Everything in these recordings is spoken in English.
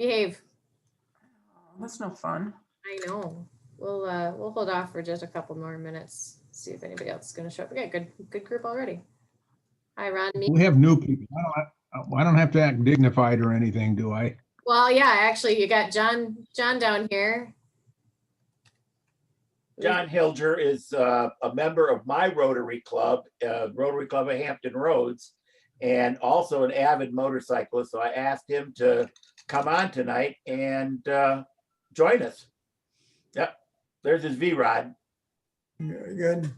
Behave. That's no fun. I know. We'll hold off for just a couple more minutes. See if anybody else is going to show up. Okay, good group already. Hi, Ron. We have new people. I don't have to act dignified or anything, do I? Well, yeah, actually, you got John down here. John Hilger is a member of my Rotary Club of Hampton Roads, and also an avid motorcyclist. So I asked him to come on tonight and join us. Yep, there's his V-Rod. Very good.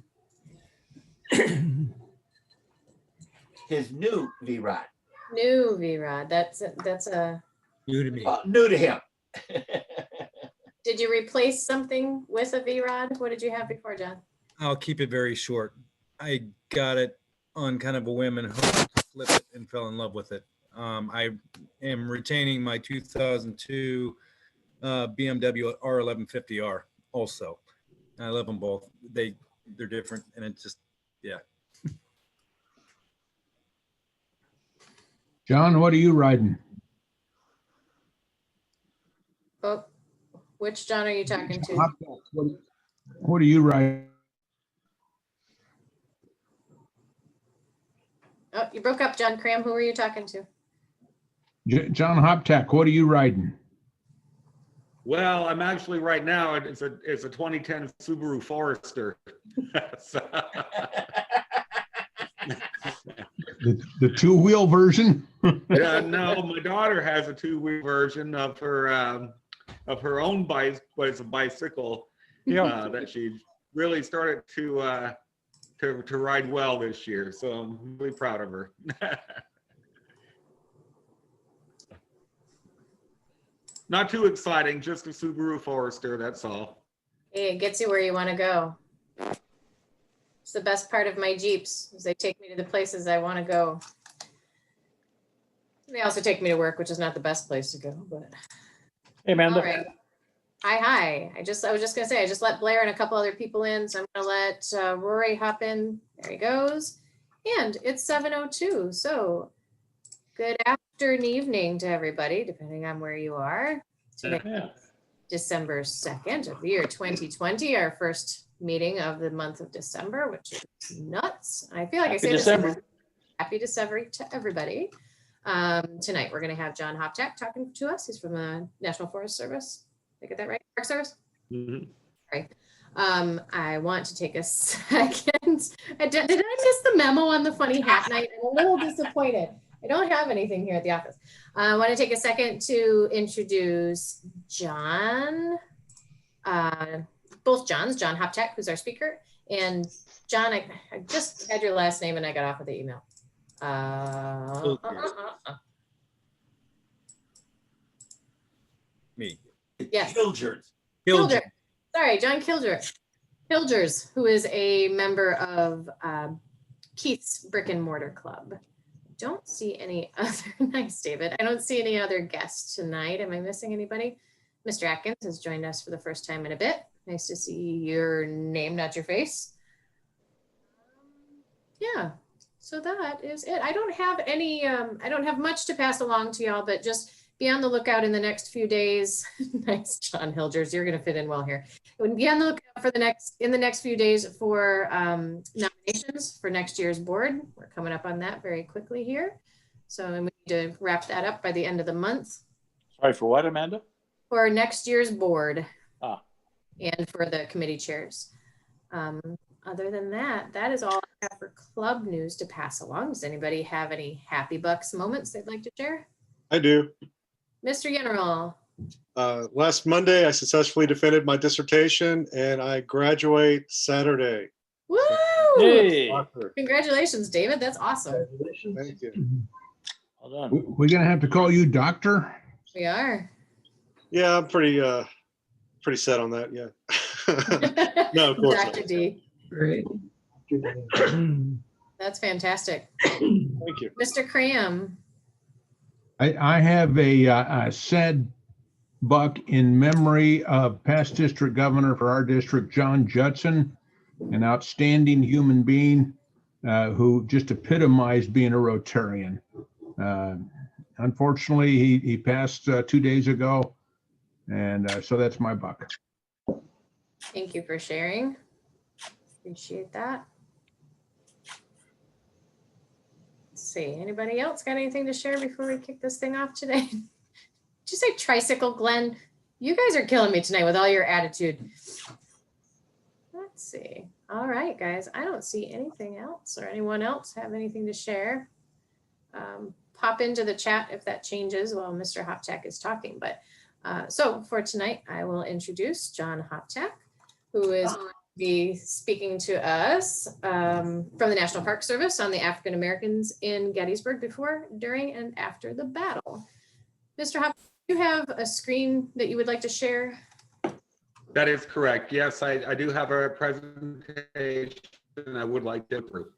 His new V-Rod. New V-Rod. That's a New to me. New to him. Did you replace something with a V-Rod? What did you have before, John? I'll keep it very short. I got it on kind of a whim and hoped to flip it and fell in love with it. I am retaining my 2002 BMW R1150R also. I love them both. They're different, and it's just, yeah. John, what are you riding? Oh, which John are you talking to? What are you riding? Oh, you broke up, John Cram. Who were you talking to? John Hoptak, what are you riding? Well, I'm actually right now, it's a 2010 Subaru Forester. The two-wheel version? No, my daughter has a two-wheel version of her own bike, but it's a bicycle that she really started to ride well this year. So I'm really proud of her. Not too exciting, just a Subaru Forester, that's all. Hey, it gets you where you want to go. It's the best part of my Jeeps, is they take me to the places I want to go. They also take me to work, which is not the best place to go, but. Hey, Amanda. All right. Hi. I was just gonna say, I just let Blair and a couple other people in, so I'm gonna let Rory hop in. There he goes. And it's 7:02, so good afternoon, evening to everybody, depending on where you are. Today, Yeah. December 2nd of the year 2020, our first meeting of the month of December, which is nuts. I feel like Happy I say December. this. Happy December to everybody. Tonight, we're going to have John Hoptak talking to us. He's from the National Forest Service. Did I get that right? Park Service? Mhm. Right. I want to take a second. Did I miss the memo on the funny hat night? I'm a little disappointed. I don't have anything here at the office. I want to take a second to introduce John, both Johns, John Hoptak, who's our speaker, and John, I just had your last name and I got off of the email. Me. Yes. Hilgers. Kilger. Sorry, John Hilgers, who is a member of Keith's Brick and Mortar Club. Don't see any other, nice, David. I don't see any other guests tonight. Am I missing anybody? Mr. Atkins has joined us for the first time in a bit. Nice to see your name, not your face. Yeah, so that is it. I don't have any, I don't have much to pass along to y'all, but just be on the lookout in the next few days. Nice, John Hilgers, you're gonna fit in well here. Be on the lookout for in the next few days for nominations for next year's board. We're coming up on that very quickly here. So we need to wrap that up by the end of the month. Sorry, for what, Amanda? For next year's board. Ah. And for the committee chairs. Other than that, that is all I have for club news to pass along. Does anybody have any happy bucks moments they'd like to share? I do. Mr. General. Last Monday, I successfully defended my dissertation and I graduate Saturday. Woo! Hey, Congratulations, David. That's awesome. Thank you. well done. We're gonna have to call you doctor? We are. Yeah, I'm pretty set on that. Yeah. No, of course Dr. not. D. Great. That's fantastic. Thank you. Mr. Cram. I have a sad buck in memory of past district governor for our district, John Judson, an outstanding human being who just epitomized being a Rotarian. unfortunately, he passed 2 days ago. And so that's my buck. Thank you for sharing. Appreciate that. Let's see, anybody else got anything to share before we kick this thing off today? Did you say tricycle, Glenn? You guys are killing me tonight with all your attitude. Let's see. All right, guys, I don't see anything else, or anyone else have anything to share. Pop into the chat if that changes while Mr. Hoptak is talking. But so for tonight, I will introduce John Hoptak, who is going to be speaking to us from the National Park Service on the African Americans in Gettysburg before, during, and after the battle. Mr. Hoptak, do you have a screen that you would like to share? That is correct. Yes, I do have a presentation I would like to approve.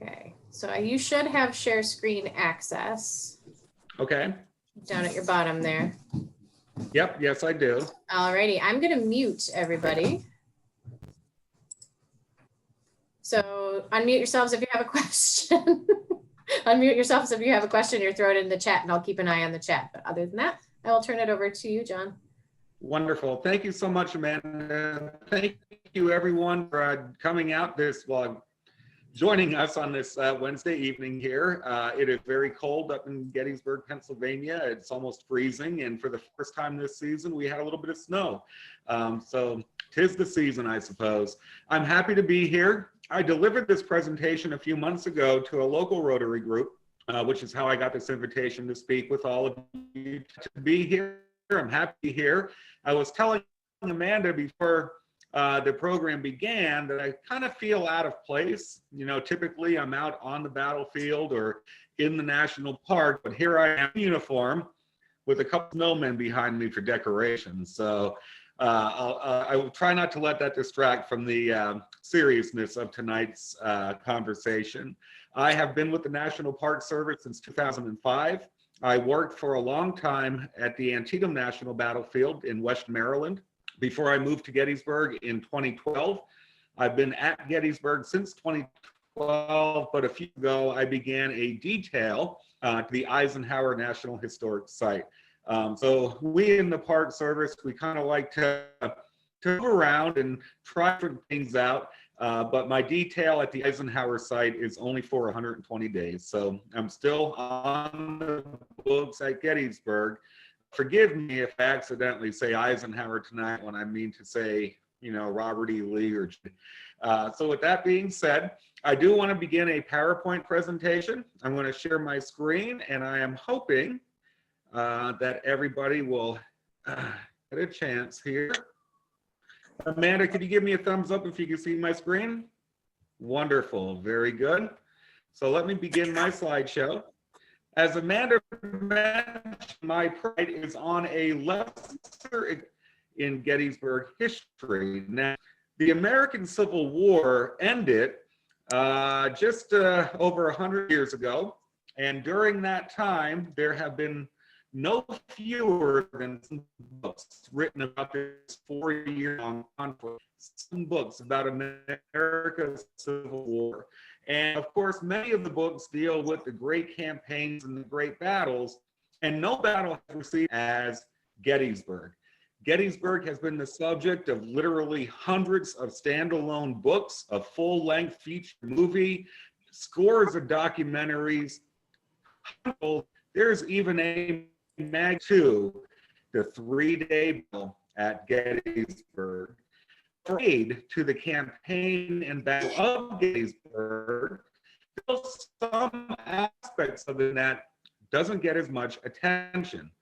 Okay, so you should have share screen access Okay. down at your bottom there. Yep. Yes, I do. Alrighty, I'm gonna mute everybody. So unmute yourselves if you have a question. Unmute yourselves if you have a question, or throw it in the chat and I'll keep an eye on the chat. But other than that, I will turn it over to you, John. Wonderful. Thank you so much, Amanda. Thank you everyone for coming out this vlog, joining us on this Wednesday evening here. It is very cold up in Gettysburg, Pennsylvania. It's almost freezing. And for the first time this season, we had a little bit of snow. So 'tis the season, I suppose. I'm happy to be here. I delivered this presentation a few months ago to a local Rotary group, which is how I got this invitation to speak with all of you to be here. I'm happy here. I was telling Amanda before the program began that I kind of feel out of place. You know, typically I'm out on the battlefield or in the national park, but here I am in uniform with a couple snowmen behind me for decorations. So I will try not to let that distract from the seriousness of tonight's conversation. I have been with the National Park Service since 2005. I worked for a long time at the Antietam National Battlefield in West Maryland before I moved to Gettysburg in 2012. I've been at Gettysburg since 2012, but a few ago I began a detail to the Eisenhower National Historic Site. So we in the Park Service, we kind of like to move around and try different things out. But my detail at the Eisenhower site is only for 120 days. So I'm still on the books at Gettysburg. Forgive me if I accidentally say Eisenhower tonight when I mean to say, you know, Robert E. Lee or. So with that being said, I do want to begin a PowerPoint presentation. I'm going to share my screen, and I am hoping that everybody will get a chance here. Amanda, could you give me a thumbs up if you can see my screen? Wonderful, very good. So let me begin my slideshow. As Amanda mentioned, my pride is on a lesser in Gettysburg history. Now, the American Civil War ended just over 100 years ago. And during that time, there have been no fewer than some books written about this 4-year-long conflict, some books about America's Civil War. And of course, many of the books deal with the great campaigns and the great battles, and no battle has received as Gettysburg. Gettysburg has been the subject of literally hundreds of standalone books, a full-length feature movie, scores of documentaries. There's even a Mag 2, the 3-day battle at Gettysburg. Aid to the campaign and battle of Gettysburg, some aspects of it that doesn't get as much attention.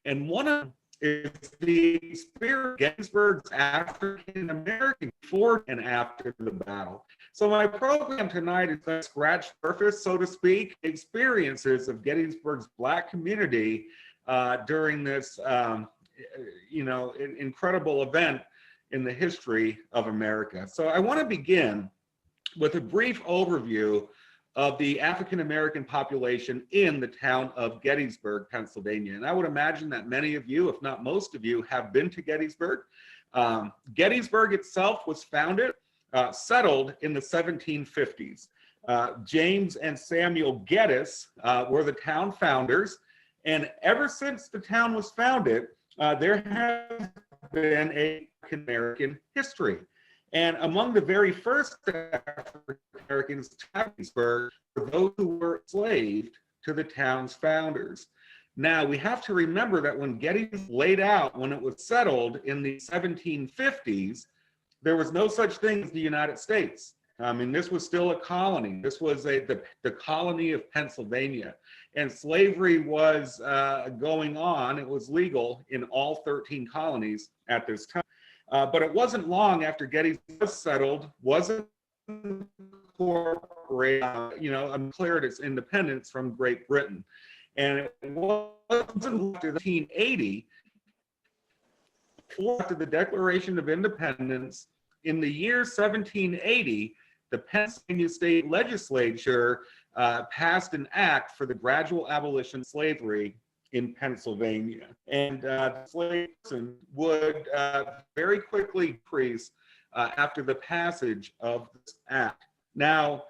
And one of them is the spirit of Gettysburg's African American before and after the battle. So my program tonight is going to scratch surface, so to speak, experiences of Gettysburg's Black community during this, incredible event in the history of America. So I want to begin with a brief overview of the African American population in the town of Gettysburg, Pennsylvania. And I would imagine that many of you, if not most of you, have been to Gettysburg. Gettysburg itself was settled in the 1750s. James and Samuel Geddes were the town founders, And ever since the town was founded, there has been a African American history. And among the very first African Americans to Gettysburg were those who were enslaved to the town's founders. Now, we have to remember that when Gettysburg laid out, when it was settled in the 1750s, there was no such thing as the United States. I mean, this was still a colony. This was the colony of Pennsylvania. And slavery was going on. It was legal in all 13 colonies at this time. But it wasn't long after Gettysburg was settled, wasn't incorporated, declared its independence from Great Britain. And it wasn't after 1880, after the Declaration of Independence, in the year 1780, the Pennsylvania State Legislature passed an act for the gradual abolition of slavery in Pennsylvania. And slavery would very quickly increase after the passage of this act. Now,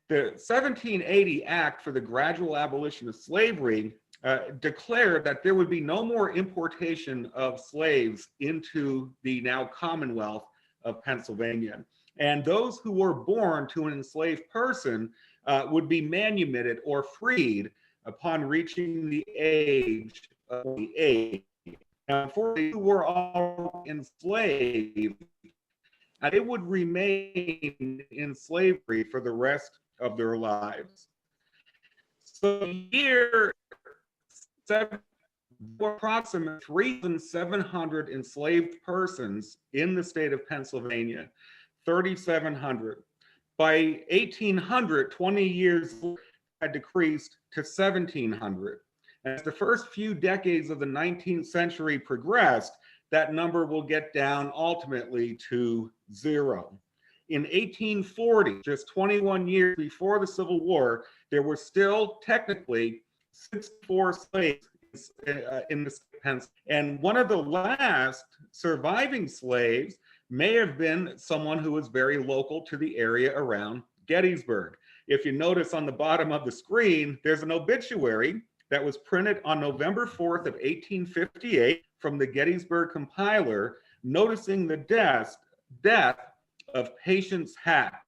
the 1780 Act for the Gradual Abolition of Slavery declared that there would be no more importation of slaves into the now Commonwealth of Pennsylvania. And those who were born to an enslaved person would be manumitted or freed upon reaching the age of 28. Now, for those who were all enslaved, they would remain in slavery for the rest of their lives. So year 7, approximately 3,700 enslaved persons in the state of Pennsylvania, 3,700. By 1800, 20 years had decreased to 1,700. As the first few decades of the 19th century progressed, that number will get down ultimately to 0. In 1840, just 21 years before the Civil War, there were still technically 64 slaves in the state. And one of the last surviving slaves may have been someone who was very local to the area around Gettysburg. If you notice on the bottom of the screen, there's an obituary that was printed on November 4th of 1858 from the Gettysburg compiler, noticing the death of Patience Hack,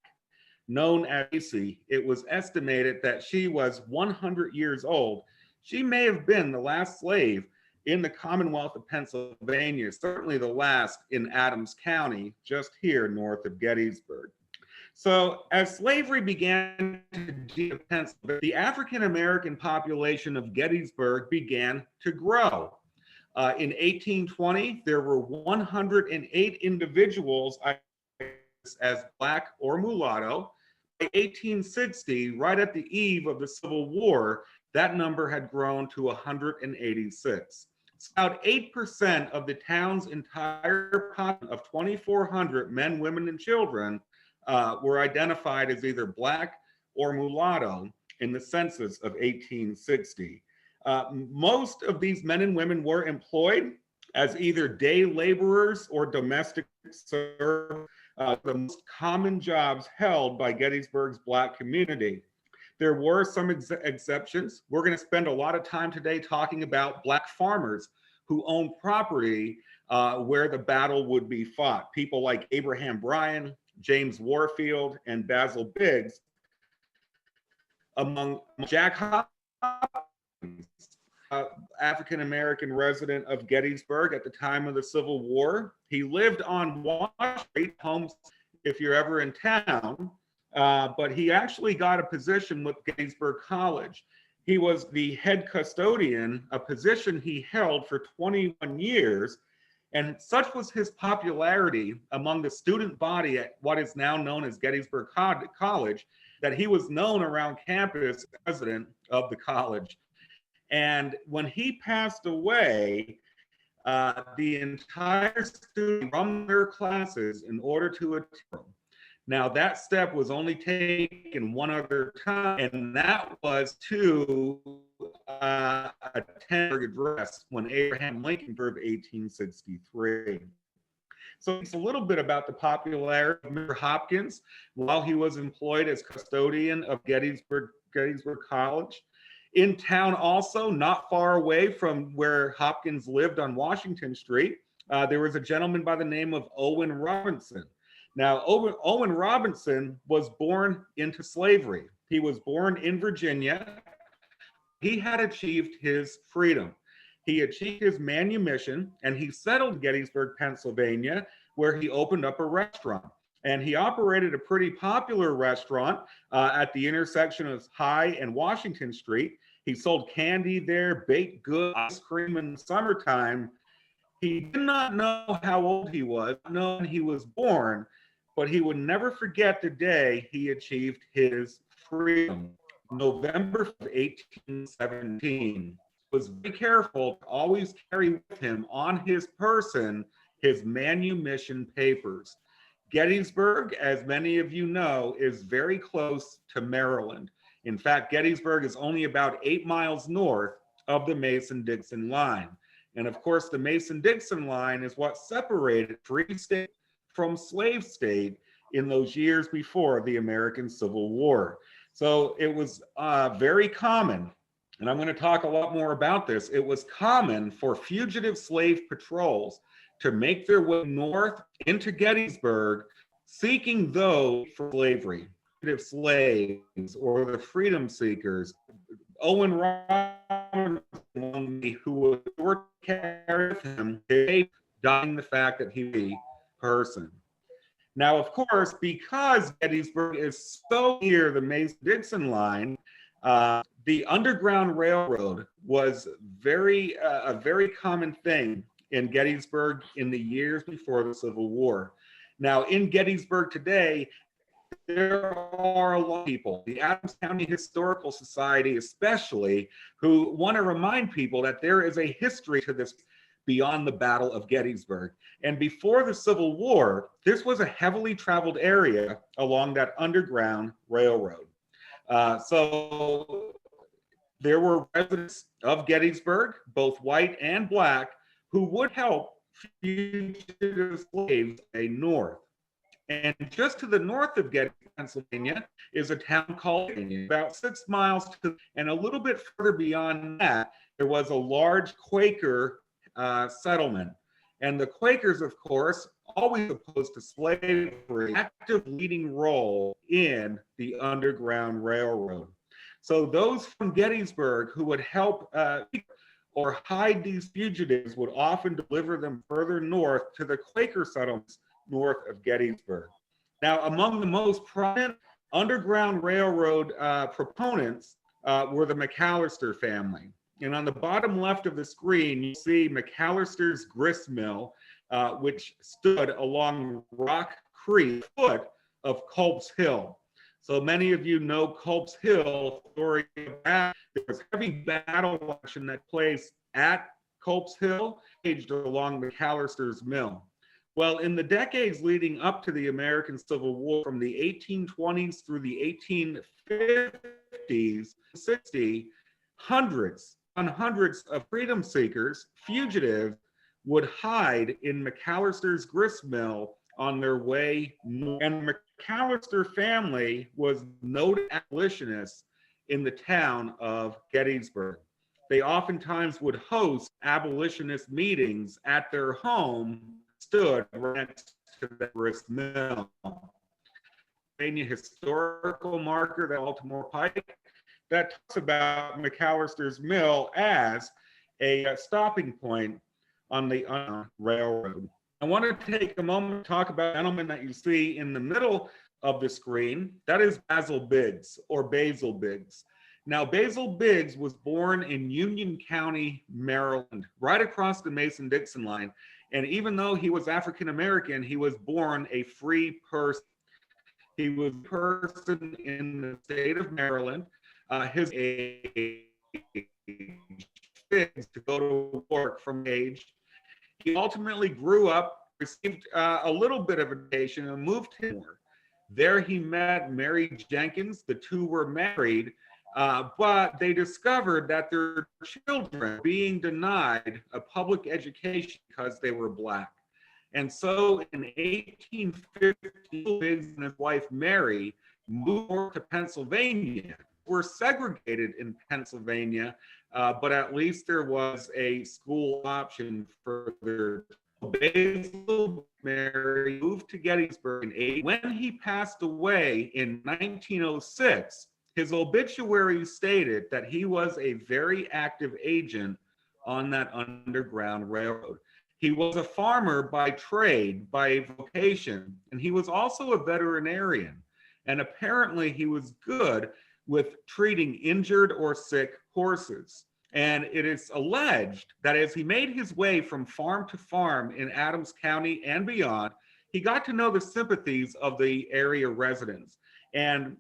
known as Casey. It was estimated that she was 100 years old. She may have been the last slave in the Commonwealth of Pennsylvania, certainly the last in Adams County, just here north of Gettysburg. So as slavery began to develop, the African-American population of Gettysburg began to grow. In 1820, there were 108 individuals as Black or mulatto. By 1860, right at the eve of the Civil War, that number had grown to 186. About 8% of the town's entire population of 2,400 men, women, and children were identified as either Black or mulatto in the census of 1860. Most of these men and women were employed as either day laborers or domestic servants, the most common jobs held by Gettysburg's Black community. There were some exceptions. We're going to spend a lot of time today talking about Black farmers who owned property where the battle would be fought. People like Abraham Bryan, James Warfield, and Basil Biggs. Among Jack Hopkins, African-American resident of Gettysburg at the time of the Civil War. He lived on Wash Street, homes if you're ever in town, but he actually got a position with Gettysburg College. He was the head custodian, a position he held for 21 years, and such was his popularity among the student body at what is now known as Gettysburg College, that he was known around campus as president of the college. And when he passed away, the entire student from their classes in order to attend. Now that step was only taken one other time, and that was to attend address when Abraham Lincoln served 1863. So it's a little bit about the popularity of Mr. Hopkins while he was employed as custodian of Gettysburg College. In town also, not far away from where Hopkins lived on Washington Street, there was a gentleman by the name of Owen Robinson. Now, Owen Robinson was born into slavery. He was born in Virginia. He had achieved his freedom. He achieved his manumission, and he settled in Gettysburg, Pennsylvania, where he opened up a restaurant. And he operated a pretty popular restaurant at the intersection of High and Washington Street. He sold candy there, baked goods, ice cream in the summertime. He did not know how old he was, not when he was born, but he would never forget the day he achieved his freedom. November of 1817. Was very careful to always carry with him on his person his manumission papers. Gettysburg, as many of you know, is very close to Maryland. In fact, Gettysburg is only about 8 miles north of the Mason-Dixon line. And of course, the Mason-Dixon line is what separated free state from slave state in those years before the American Civil War. So it was very common, and I'm going to talk a lot more about this. It was common for fugitive slave patrols to make their way north into Gettysburg, seeking those for slavery, fugitive slaves or the freedom seekers. Owen Robinson, who was short carried with him, dying the fact that he was a person. Now, of course, because Gettysburg is so near the Mason-Dixon line, the Underground Railroad was a very common thing in Gettysburg in the years before the Civil War. Now, in Gettysburg today, there are a lot of people, the Adams County Historical Society especially, who want to remind people that there is a history to this beyond the Battle of Gettysburg. And before the Civil War, this was a heavily traveled area along that Underground Railroad. So there were residents of Gettysburg, both white and black, who would help fugitive slaves north. And just to the north of Gettysburg, Pennsylvania, is a town called about 6 miles to, and a little bit further beyond that, there was a large Quaker settlement. And the Quakers, of course, always opposed to slavery, active leading role in the Underground Railroad. So those from Gettysburg who would help or hide these fugitives would often deliver them further north to the Quaker settlements north of Gettysburg. Now, among the most prominent Underground Railroad proponents were the McAllister family. And on the bottom left of the screen, you see McAllister's grist mill, which stood along Rock Creek, foot of Culp's Hill. So many of you know Culp's Hill, story of that. There was heavy battle action that place at Culp's Hill, staged along McAllister's mill. Well, in the decades leading up to the American Civil War, from the 1820s through the 1850s, 60, hundreds of freedom seekers, fugitives, would hide in McAllister's grist mill on their way north. And the McAllister family was noted abolitionists in the town of Gettysburg. They oftentimes would host abolitionist meetings at their home, stood right next to the grist mill. Pennsylvania historical marker, the Baltimore Pike, that talks about McAllister's mill as a stopping point on the railroad. I want to take a moment to talk about the gentleman that you see in the middle of the screen. That is Basil Biggs, or Basil Biggs. Now, Basil Biggs was born in Union County, Maryland, right across the Mason-Dixon line. And even though he was African-American, he was born a free person. He was a person in the state of Maryland. His age to go to work from age. He ultimately grew up, received a little bit of education, and moved here. There he met Mary Jenkins. The two were married, but they discovered that their children were being denied a public education because they were black. And so in 1850, Biggs and his wife Mary moved to Pennsylvania were segregated in Pennsylvania, but at least there was a school option for their Basil Mary moved to Gettysburg in 8. When he passed away in 1906, his obituary stated that he was a very active agent on that Underground Railroad. He was a farmer by trade, by vocation, and he was also a veterinarian. And apparently he was good with treating injured or sick horses. And it is alleged that as he made his way from farm to farm in Adams County and beyond, he got to know the sympathies of the area residents. And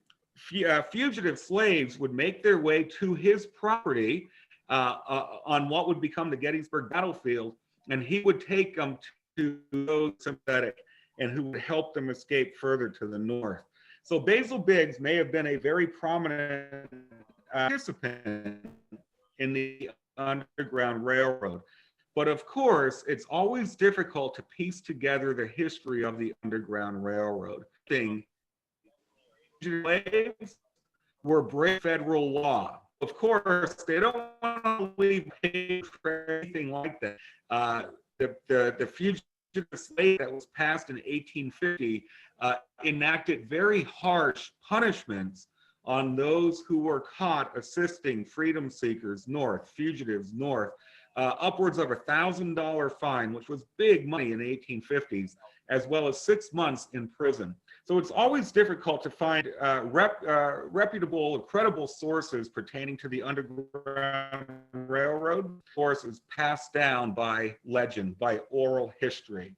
fugitive slaves would make their way to his property on what would become the Gettysburg battlefield, and he would take them to those sympathetic and who would help them escape further to the north. So Basil Biggs may have been a very prominent participant in the Underground Railroad. But of course, it's always difficult to piece together the history of the Underground Railroad. Slaves were breaking federal law. Of course, they don't want to leave paid for anything like that. The fugitive slave that was passed in 1850 enacted very harsh punishments on those who were caught assisting freedom seekers north, fugitives north, upwards of $1,000 fine, which was big money in the 1850s, as well as 6 months in prison. So it's always difficult to find reputable, credible sources pertaining to the Underground Railroad, sources passed down by legend, by oral history.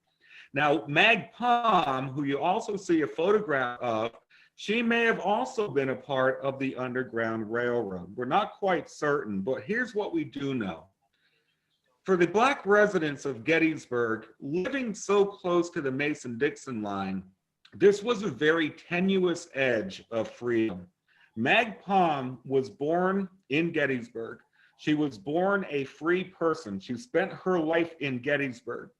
Now, Mag Palm, who you also see a photograph of, she may have also been a part of the Underground Railroad. We're not quite certain, but here's what we do know. For the Black residents of Gettysburg, living so close to the Mason-Dixon line, this was a very tenuous edge of freedom. Mag Palm was born in Gettysburg. She was born a free person. She spent her life in Gettysburg.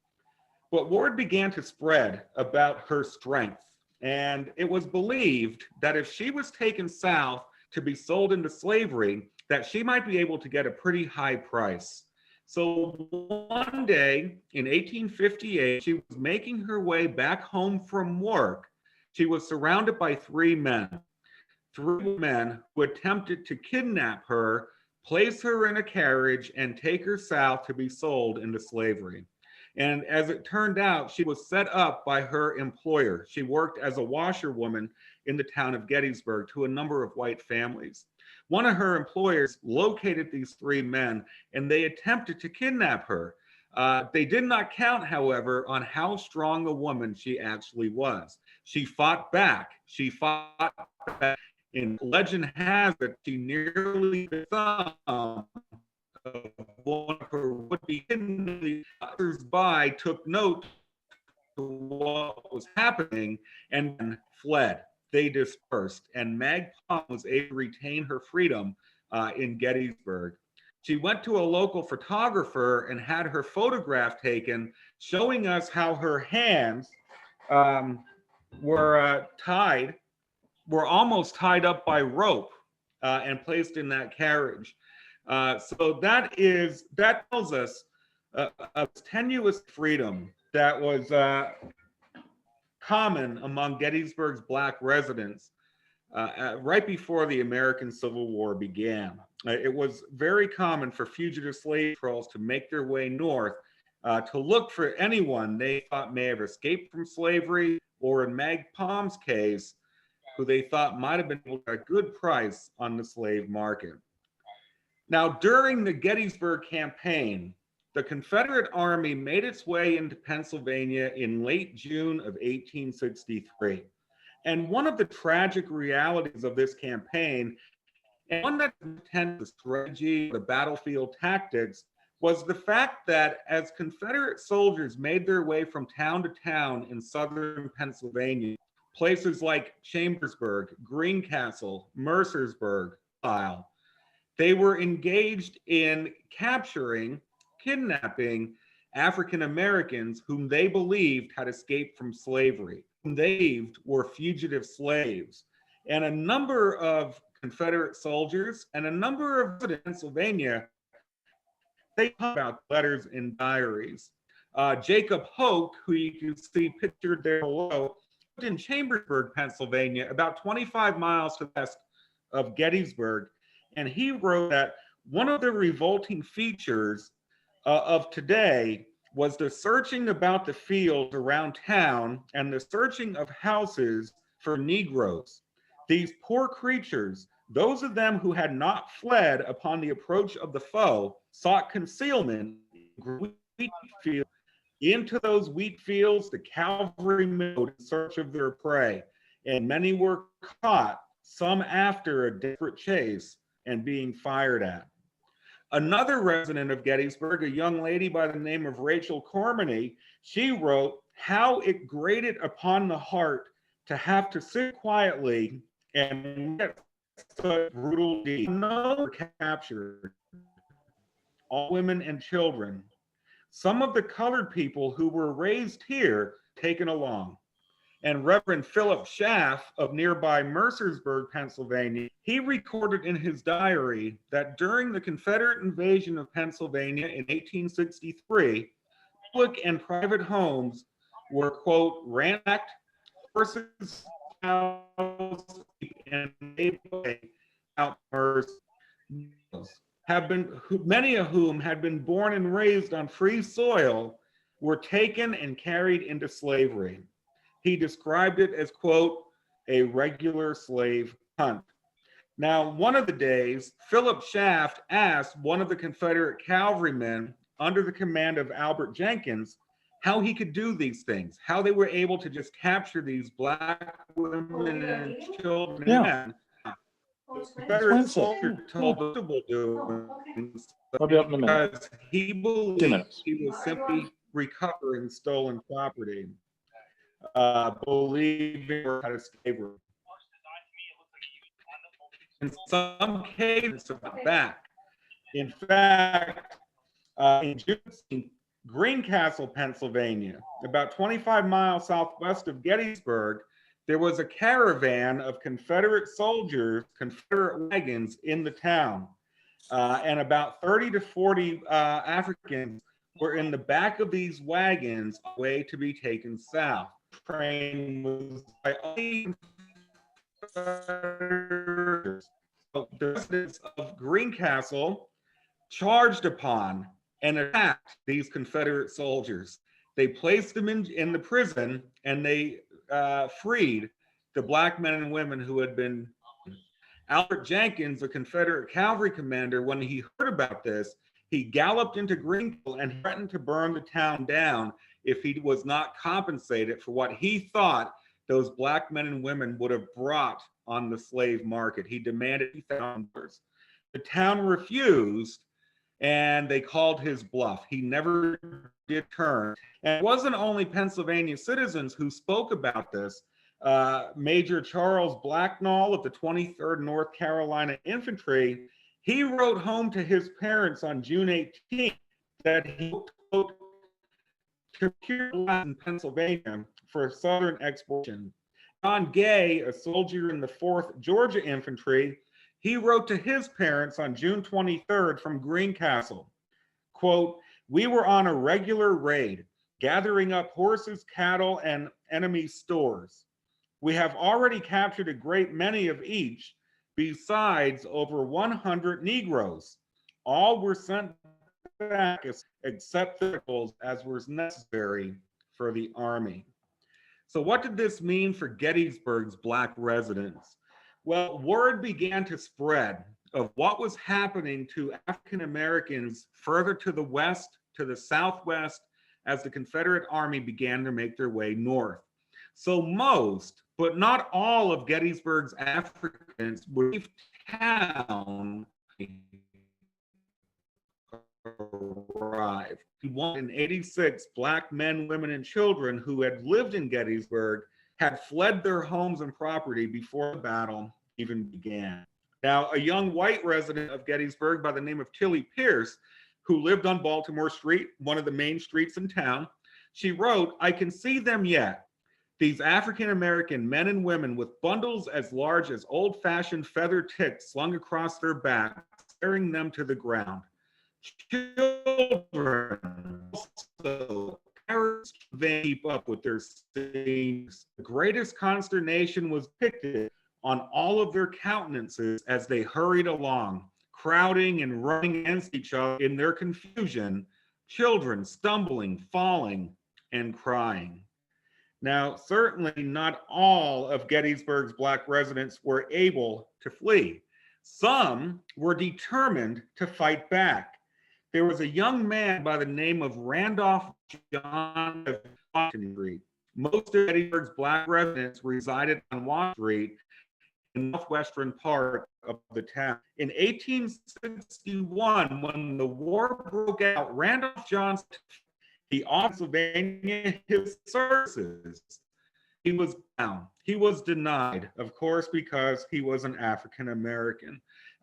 But word began to spread about her strength. And it was believed that if she was taken south to be sold into slavery, that she might be able to get a pretty high price. So one day in 1858, she was making her way back home from work. She was surrounded by three men who attempted to kidnap her, place her in a carriage, and take her south to be sold into slavery. And as it turned out, she was set up by her employer. She worked as a washerwoman in the town of Gettysburg to a number of white families. One of her employers located these three men, and they attempted to kidnap her. They did not count, however, on how strong a woman she actually was. She fought back. And legend has it she nearly thumb one of her would-be passers-by took note of what was happening and fled. They dispersed, and Mag Palm was able to retain her freedom in Gettysburg. She went to a local photographer and had her photograph taken, showing us how her hands were almost tied up by rope and placed in that carriage. So that tells us a tenuous freedom that was common among Gettysburg's Black residents right before the American Civil War began. It was very common for fugitive slave patrols to make their way north to look for anyone they thought may have escaped from slavery, or in Mag Palm's case, who they thought might have been able to get a good price on the slave market. Now, during the Gettysburg campaign, the Confederate Army made its way into Pennsylvania in late June of 1863. And one of the tragic realities of this campaign, and one that intended the strategy, the battlefield tactics, was the fact that as Confederate soldiers made their way from town to town in southern Pennsylvania, places like Chambersburg, Greencastle, Mercersburg, Isle, they were engaged in capturing, kidnapping African Americans whom they believed had escaped from slavery, whom they believed were fugitive slaves. And a number of Confederate soldiers, and a number of residents in Pennsylvania, they talk about letters and diaries. Jacob Hoke, who you can see pictured there below, lived in Chambersburg, Pennsylvania, about 25 miles to the west of Gettysburg. And he wrote that one of the revolting features of today was the searching about the fields around town and the searching of houses for Negroes. These poor creatures, those of them who had not fled upon the approach of the foe, sought concealment in wheat fields. Into those wheat fields, the cavalry moved in search of their prey, and many were caught, some after a desperate chase and being fired at. Another resident of Gettysburg, a young lady by the name of Rachel Cormany, she wrote how it grated upon the heart to have to sit quietly and get such brutal deeds. No were captured, all women and children. Some of the colored people who were raised here taken along. And Reverend Philip Schaff of nearby Mercersburg, Pennsylvania, he recorded in his diary that during the Confederate invasion of Pennsylvania in 1863, public and private homes were, quote, ransacked, horses, cows, and outbursts have been, many of whom had been born and raised on free soil, were taken and carried into slavery. He described it as, quote, a regular slave hunt. Now, one of the days, Philip Schaff asked one of the Confederate cavalrymen under the command of Albert Jenkins how he could do these things, how they were able to just capture these Black women and children and men. The Confederate soldier told the possible doings I'll be up in a minute. because he believed he was simply recovering stolen property. Believing or out of slavery. In some cases, back. In fact, in Greencastle, Pennsylvania, about 25 miles southwest of Gettysburg, there was a caravan of Confederate soldiers, Confederate wagons in the town. And about 30 to 40 Africans were in the back of these wagons, way to be taken south. Train was by the residents of Greencastle charged upon and attacked these Confederate soldiers. They placed them in the prison and they freed the Black men and women who had been. Albert Jenkins, a Confederate cavalry commander, when he heard about this, he galloped into Greenville and threatened to burn the town down if he was not compensated for what he thought those Black men and women would have brought on the slave market. He demanded $1,000. The town refused, and they called his bluff. He never did turn. And it wasn't only Pennsylvania citizens who spoke about this. Major Charles Blacknall of the 23rd North Carolina Infantry, he wrote home to his parents on June 18th that he hoped to procure in Pennsylvania for Southern exportation. John Gay, a soldier in the 4th Georgia Infantry, he wrote to his parents on June 23rd from Greencastle, quote, "We were on a regular raid, gathering up horses, cattle, and enemy stores. We have already captured a great many of each, besides over 100 Negroes. All were sent back except vehicles as was necessary for the army." So what did this mean for Gettysburg's Black residents? Well, word began to spread of what was happening to African Americans further to the west, to the southwest, as the Confederate Army began to make their way north. So most, but not all, of Gettysburg's Africans would leave town arrive. 186 Black men, women, and children who had lived in Gettysburg had fled their homes and property before the battle even began. Now, a young white resident of Gettysburg by the name of Tilly Pierce, who lived on Baltimore Street, one of the main streets in town, she wrote, "I can see them yet. These African-American men and women with bundles as large as old-fashioned feather ticks slung across their backs, staring them to the ground. Children also parents keep up with their scenes. The greatest consternation was depicted on all of their countenances as they hurried along, crowding and running against each other in their confusion, children stumbling, falling, and crying. Now, certainly not all of Gettysburg's Black residents were able to flee. Some were determined to fight back. There was a young man by the name of Randolph John of Washington Street. Most of Gettysburg's Black residents resided on Washington Street in the northwestern part of the town. In 1861, when the war broke out, Randolph Johnson, he offered Pennsylvania his services. He was bound. He was denied, of course, because he was an African American.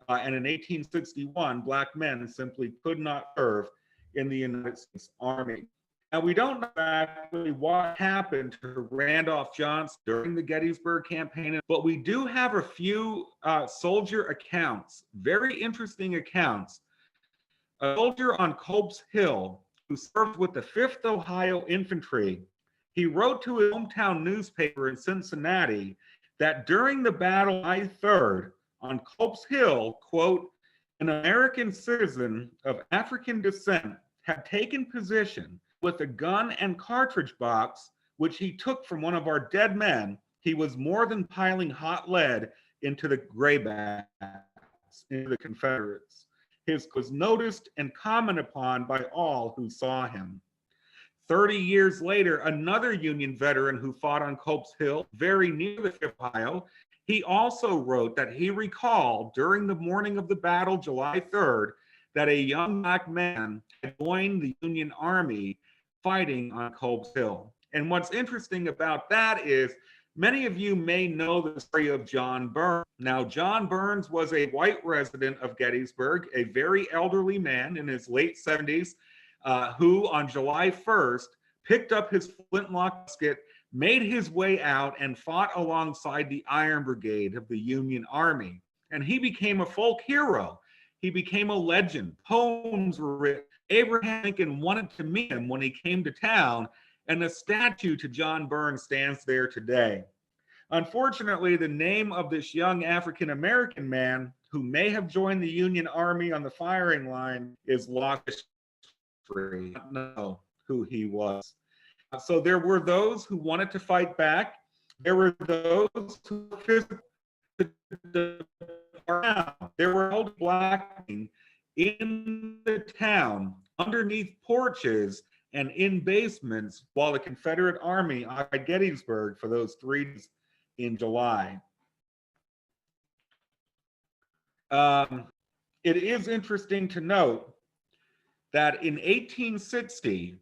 And in 1861, Black men simply could not serve in the United States Army. Now, we don't know exactly what happened to Randolph Johnson during the Gettysburg campaign, but we do have a few soldier accounts, very interesting accounts. A soldier on Culp's Hill who served with the 5th Ohio Infantry, he wrote to his hometown newspaper in Cincinnati that during the battle July 3rd on Culp's Hill, quote, an American citizen of African descent had taken position with a gun and cartridge box, which he took from one of our dead men. He was more than piling hot lead into the graybacks, into the Confederates. His was noticed and commented upon by all who saw him. 30 years later, another Union veteran who fought on Culp's Hill, very near the 5th Ohio, he also wrote that he recalled during the morning of the battle, July 3rd, that a young Black man had joined the Union Army fighting on Culp's Hill. And what's interesting about that is many of you may know the story of John Burns. Now, John Burns was a white resident of Gettysburg, a very elderly man in his late 70s, who on July 1st picked up his flintlock musket, made his way out and fought alongside the Iron Brigade of the Union Army. And he became a folk hero. He became a legend. Poems were written. Abraham Lincoln wanted to meet him when he came to town, and a statue to John Burns stands there today. Unfortunately, the name of this young African-American man who may have joined the Union Army on the firing line is lost. I don't know who he was. So there were those who wanted to fight back. There were those who physically around. There were old Black in the town, underneath porches and in basements, while the Confederate Army occupied Gettysburg for those 3 days in July. It is interesting to note that in 1860,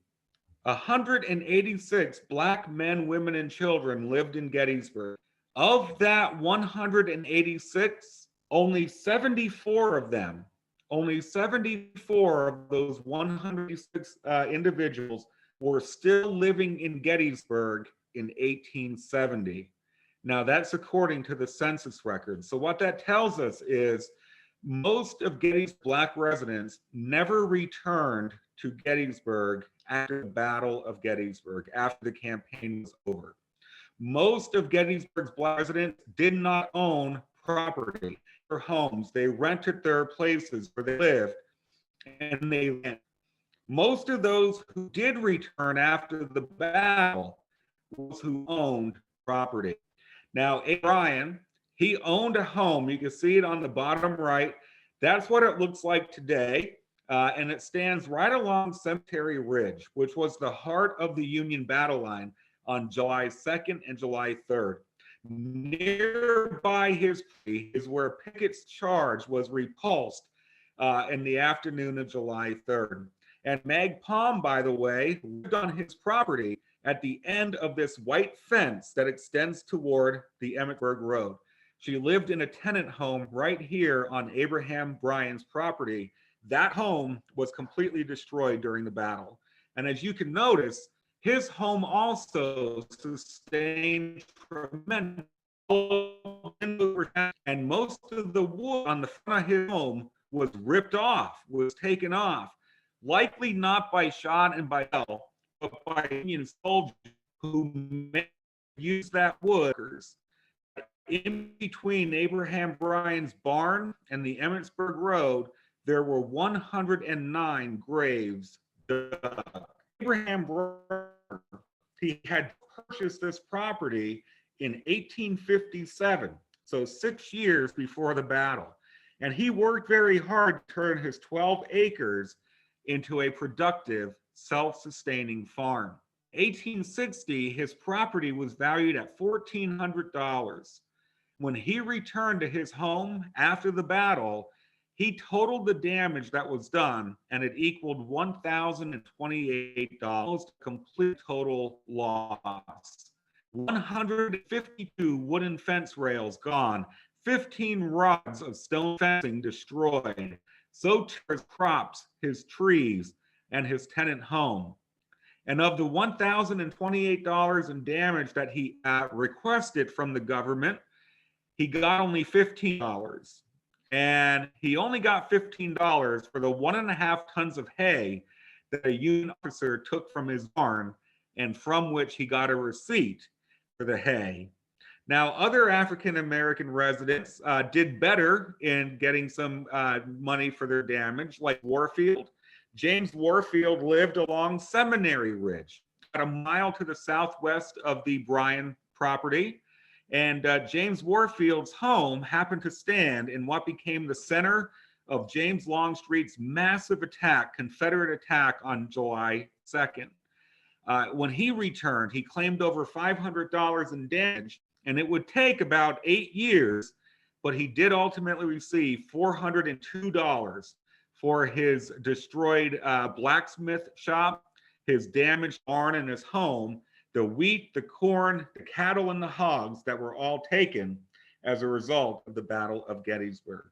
186 Black men, women, and children lived in Gettysburg. Of that 186, only 74 of them, only 74 of those 106 individuals were still living in Gettysburg in 1870. Now, that's according to the census records. So what that tells us is most of Gettysburg's Black residents never returned to Gettysburg after the Battle of Gettysburg, after the campaign was over. Most of Gettysburg's Black residents did not own property or homes. They rented their places where they lived, and they went. Most of those who did return after the battle was who owned property. Now, Brian, he owned a home. You can see it on the bottom right. That's what it looks like today. And it stands right along Cemetery Ridge, which was the heart of the Union battle line on July 2nd and July 3rd. Nearby his is where Pickett's charge was repulsed in the afternoon of July 3rd. And Mag Palm, by the way, lived on his property at the end of this white fence that extends toward the Emmitsburg Road. She lived in a tenant home right here on Abraham Bryan's property. That home was completely destroyed during the battle. And as you can notice, His home also sustained tremendous, and most of the wood on the front of his home was ripped off, was taken off, likely not by shot and by shell, but by Union soldiers who used that wood. In between Abraham Bryan's barn and the Emmitsburg Road, there were 109 graves dug. Abraham Bryan, he had purchased this property in 1857, so 6 years before the battle. And he worked very hard to turn his 12 acres into a productive, self-sustaining farm. 1860, his property was valued at $1,400. When he returned to his home after the battle, he totaled the damage that was done, and it equaled $1,028, complete total loss. 152 wooden fence rails gone, 15 rods of stone fencing destroyed. So too his crops, his trees, and his tenant home. And of the $1,028 in damage that he requested from the government, he got only $15. And he only got $15 for the 1.5 tons of hay that a Union officer took from his barn, and from which he got a receipt for the hay. Now, other African-American residents did better in getting some money for their damage, like Warfield. James Warfield lived along Seminary Ridge, about a mile to the southwest of the Bryan property. And James Warfield's home happened to stand in what became the center of James Longstreet's massive attack, Confederate attack on July 2nd. When he returned, he claimed over $500 in damage, and it would take about 8 years, but he did ultimately receive $402 for his destroyed blacksmith shop, his damaged barn and his home, the wheat, the corn, the cattle, and the hogs that were all taken as a result of the Battle of Gettysburg.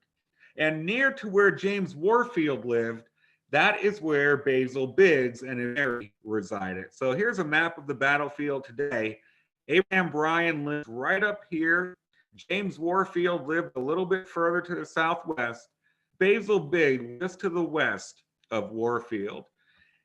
And near to where James Warfield lived, that is where Basil Biggs and Mary resided. So here's a map of the battlefield today. Abraham Bryan lived right up here. James Warfield lived a little bit further to the southwest. Basil Biggs just to the west of Warfield.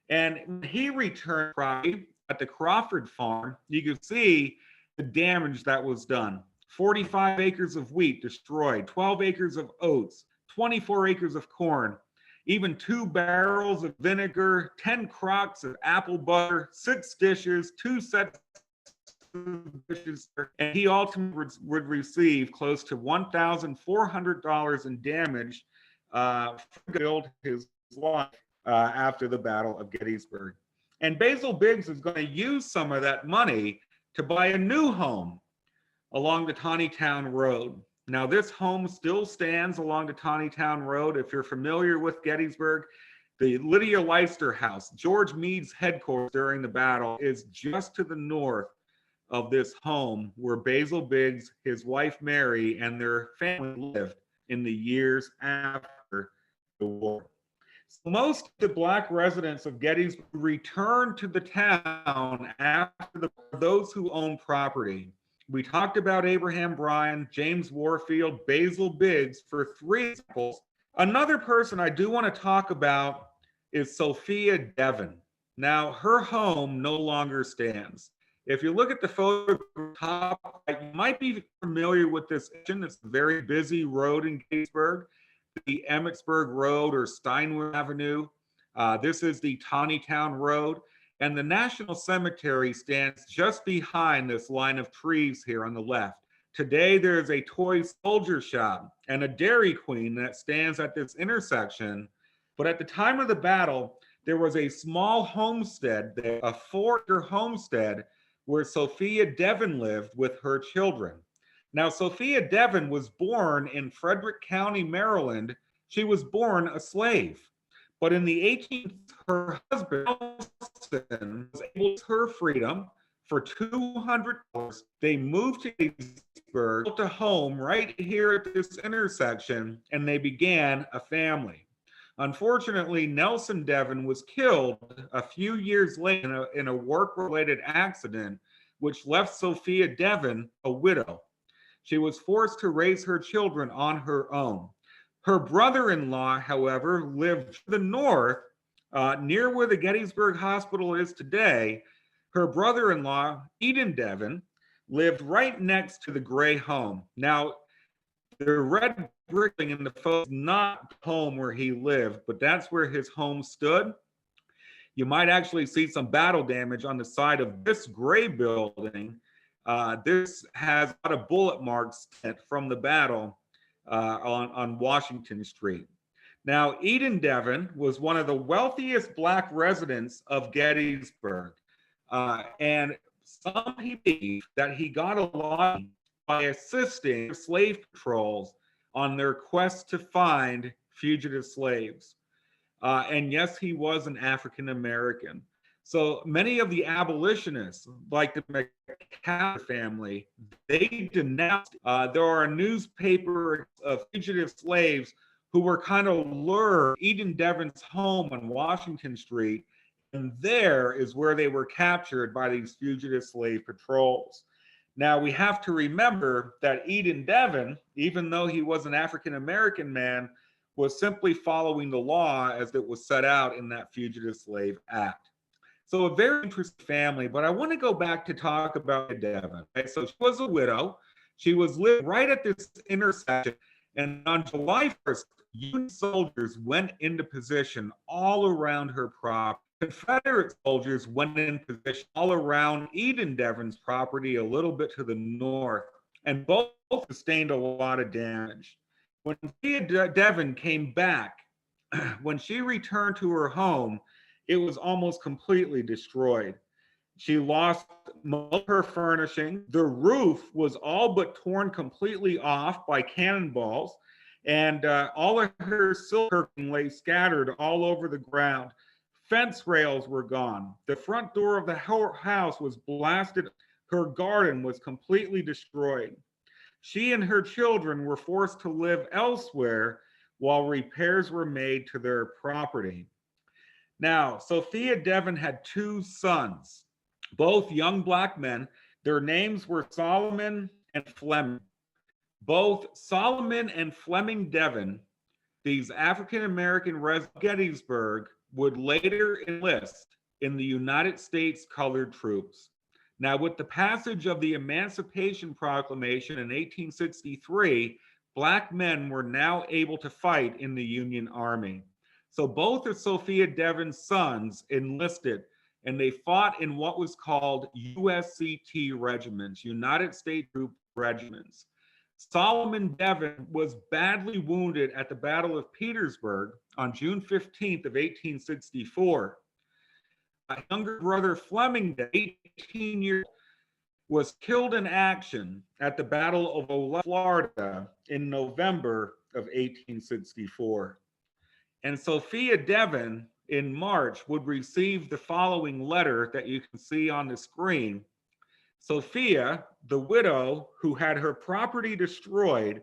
And when he returned property at the Crawford farm, you can see the damage that was done. 45 acres of wheat destroyed, 12 acres of oats, 24 acres of corn, even 2 barrels of vinegar, 10 crocks of apple butter, 6 dishes, 2 sets of dishes, and he ultimately would receive close to $1,400 in damage to build his life after the Battle of Gettysburg. And Basil Biggs is going to use some of that money to buy a new home along the Taneytown Road. Now, this home still stands along the Taneytown Road. If you're familiar with Gettysburg, the Lydia Leicester House, George Meade's headquarters during the battle, is just to the north of this home where Basil Biggs, his wife Mary, and their family lived in the years after the war. So most of the Black residents of Gettysburg returned to the town after those who owned property. We talked about Abraham Bryan, James Warfield, Basil Biggs for 3 examples. Another person I do want to talk about is Sophia Devon. Now, her home no longer stands. If you look at the photo top, you might be familiar with this. It's a very busy road in Gettysburg, the Emmitsburg Road or Steinway Avenue. This is the Taneytown Road. And the National Cemetery stands just behind this line of trees here on the left. Today, there's a toy soldier shop and a Dairy Queen that stands at this intersection. But at the time of the battle, there was a small homestead there, a 4-acre homestead where Sophia Devon lived with her children. Now, Sophia Devon was born in Frederick County, Maryland. She was born a slave. But in the 18th, her husband was able to her freedom for $200. They moved to Gettysburg, built a home right here at this intersection, and they began a family. Unfortunately, Nelson Devon was killed a few years later in a work-related accident, which left Sophia Devon a widow. She was forced to raise her children on her own. Her brother-in-law, however, lived to the north, near where the Gettysburg Hospital is today. Her brother-in-law, Eden Devon, lived right next to the gray home. Now, the red brick in the photo is not the home where he lived, but that's where his home stood. You might actually see some battle damage on the side of this gray building. This has a lot of bullet marks from the battle on Washington Street. Now, Eden Devon was one of the wealthiest Black residents of Gettysburg. And some believe that he got a lot by assisting slave patrols on their quest to find fugitive slaves. And yes, he was an African American. So many of the abolitionists, like the McCall family, they denounced. There are newspapers of fugitive slaves who were kind of lured Eden Devon's home on Washington Street, and there is where they were captured by these fugitive slave patrols. Now, we have to remember that Eden Devon, even though he was an African American man, was simply following the law as it was set out in that Fugitive Slave Act. So a very interesting family, but I want to go back to talk about Devon. Okay? So she was a widow. She was living right at this intersection. And on July 1st, Union soldiers went into position all around her property. Confederate soldiers went in position all around Eden Devon's property a little bit to the north, and both sustained a lot of damage. When Sophia Devon came back, when she returned to her home, it was almost completely destroyed. She lost most of her furnishing. The roof was all but torn completely off by cannonballs, and all of her silver lay scattered all over the ground. Fence rails were gone. The front door of the house was blasted. Her garden was completely destroyed. She and her children were forced to live elsewhere while repairs were made to their property. Now, Sophia Devon had two sons, both young Black men. Their names were Solomon and Fleming. Both Solomon and Fleming Devon, these African-American residents of Gettysburg, would later enlist in the United States Colored Troops. Now, with the passage of the Emancipation Proclamation in 1863, Black men were now able to fight in the Union Army. So both of Sophia Devon's sons enlisted, and they fought in what was called USCT regiments, United States Troop regiments. Solomon Devon was badly wounded at the Battle of Petersburg on June 15th of 1864. A younger brother, Fleming, 18 years old, was killed in action at the Battle of Olustee, Florida in November of 1864. And Sophia Devon in March would receive the following letter that you can see on the screen. Sophia, the widow who had her property destroyed,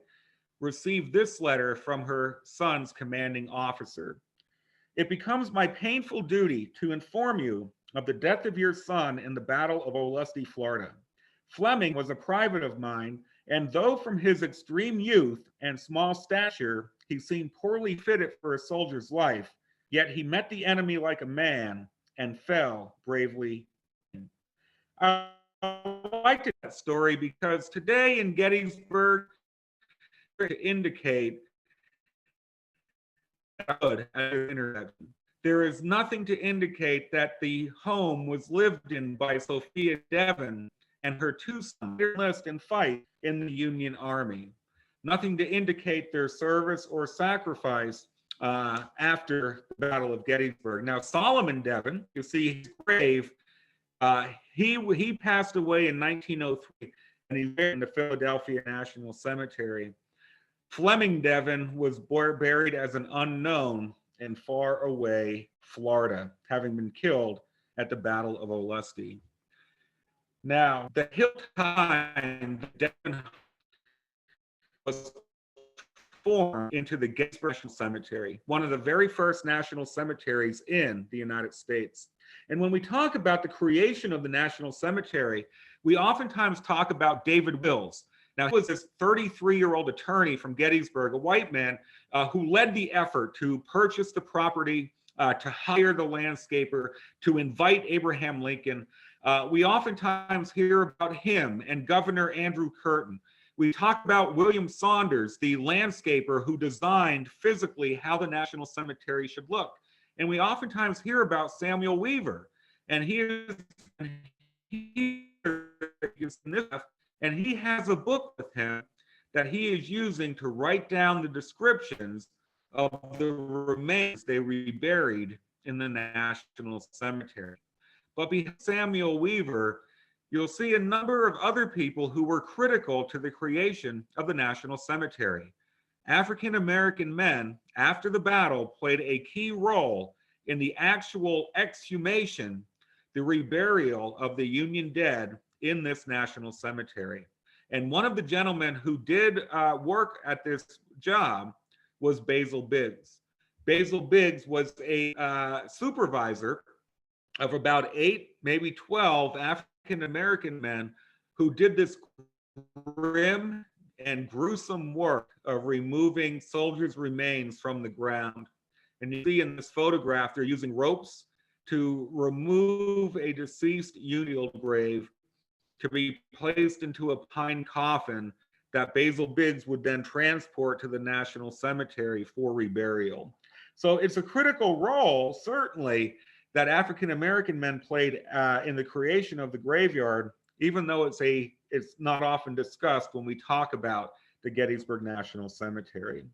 received this letter from her son's commanding officer. It becomes my painful duty to inform you of the death of your son in the Battle of Olustee, Florida. Fleming was a private of mine, and though from his extreme youth and small stature, he seemed poorly fitted for a soldier's life, yet he met the enemy like a man and fell bravely. I liked that story because today in Gettysburg, to indicate there is nothing to indicate that the home was lived in by Sophia Devon and her two sons enlist and fight in the Union Army. Nothing to indicate their service or sacrifice after the Battle of Gettysburg. Now, Solomon Devon, you see his grave, he passed away in 1903, and he's buried in the Philadelphia National Cemetery. Fleming Devon was buried as an unknown in far away Florida, having been killed at the Battle of Olustee. Now, the hill time Devon was transformed into the Gettysburg National Cemetery, one of the very first national cemeteries in the United States. And when we talk about the creation of the National Cemetery, we oftentimes talk about David Wills. Now, he was this 33-year-old attorney from Gettysburg, a white man who led the effort to purchase the property, to hire the landscaper, to invite Abraham Lincoln. We oftentimes hear about him and Governor Andrew Curtin. We talk about William Saunders, the landscaper who designed physically how the National Cemetery should look. And we oftentimes hear about Samuel Weaver, and he has a book with him that he is using to write down the descriptions of the remains they reburied in the National Cemetery. But behind Samuel Weaver, you'll see a number of other people who were critical to the creation of the National Cemetery. African American men, after the battle, played a key role in the actual exhumation, the reburial of the Union dead in this national cemetery. And one of the gentlemen who did work at this job was Basil Biggs. Basil Biggs was a supervisor of about 8, maybe 12 African American men who did this grim and gruesome work of removing soldiers' remains from the ground. And you see in this photograph, they're using ropes to remove a deceased Union grave to be placed into a pine coffin that Basil Biggs would then transport to the National Cemetery for reburial. So it's a critical role, certainly, that African American men played in the creation of the graveyard, even though it's not often discussed when we talk about the Gettysburg National Cemetery.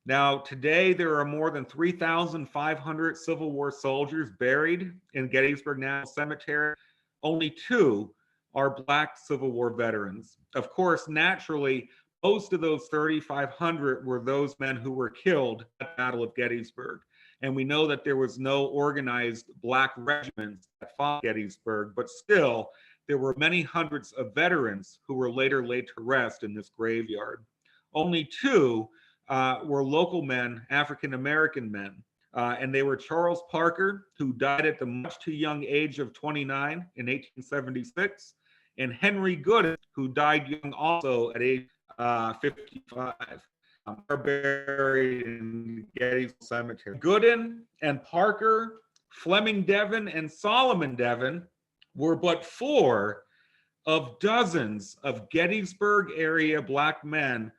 Now, today there are more than 3,500 Civil War soldiers buried in Gettysburg National Cemetery. Only 2 are Black Civil War veterans. Of course, naturally, most of those 3,500 were those men who were killed at the Battle of Gettysburg. And we know that there was no organized Black regiments that fought Gettysburg, but still, there were many hundreds of veterans who were later laid to rest in this graveyard. Only 2 were local men, African American men, and they were Charles Parker, who died at the much too young age of 29 in 1876, and Henry Gooden, who died young also at age 55. Are buried in Gettysburg Cemetery. Gooden and Parker, Fleming Devon, and Solomon Devon were but 4 of dozens of Gettysburg area Black men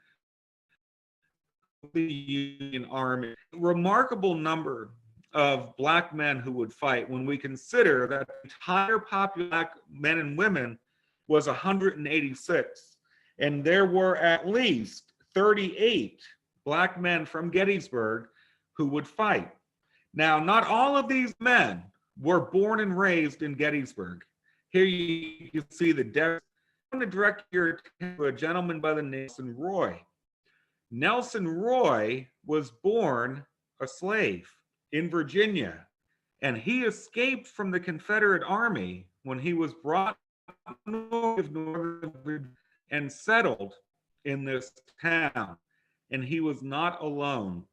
of the Union Army. Remarkable number of Black men who would fight when we consider that the entire population of Black men and women was 186, and there were at least 38 Black men from Gettysburg who would fight. Now, not all of these men were born and raised in Gettysburg. Here you can see the death. I'm going to direct your attention to a gentleman by the name of Nelson Roy. Nelson Roy was born a slave in Virginia, and he escaped from the Confederate Army when he was brought north of Northern Virginia and settled in this town, and he was not alone.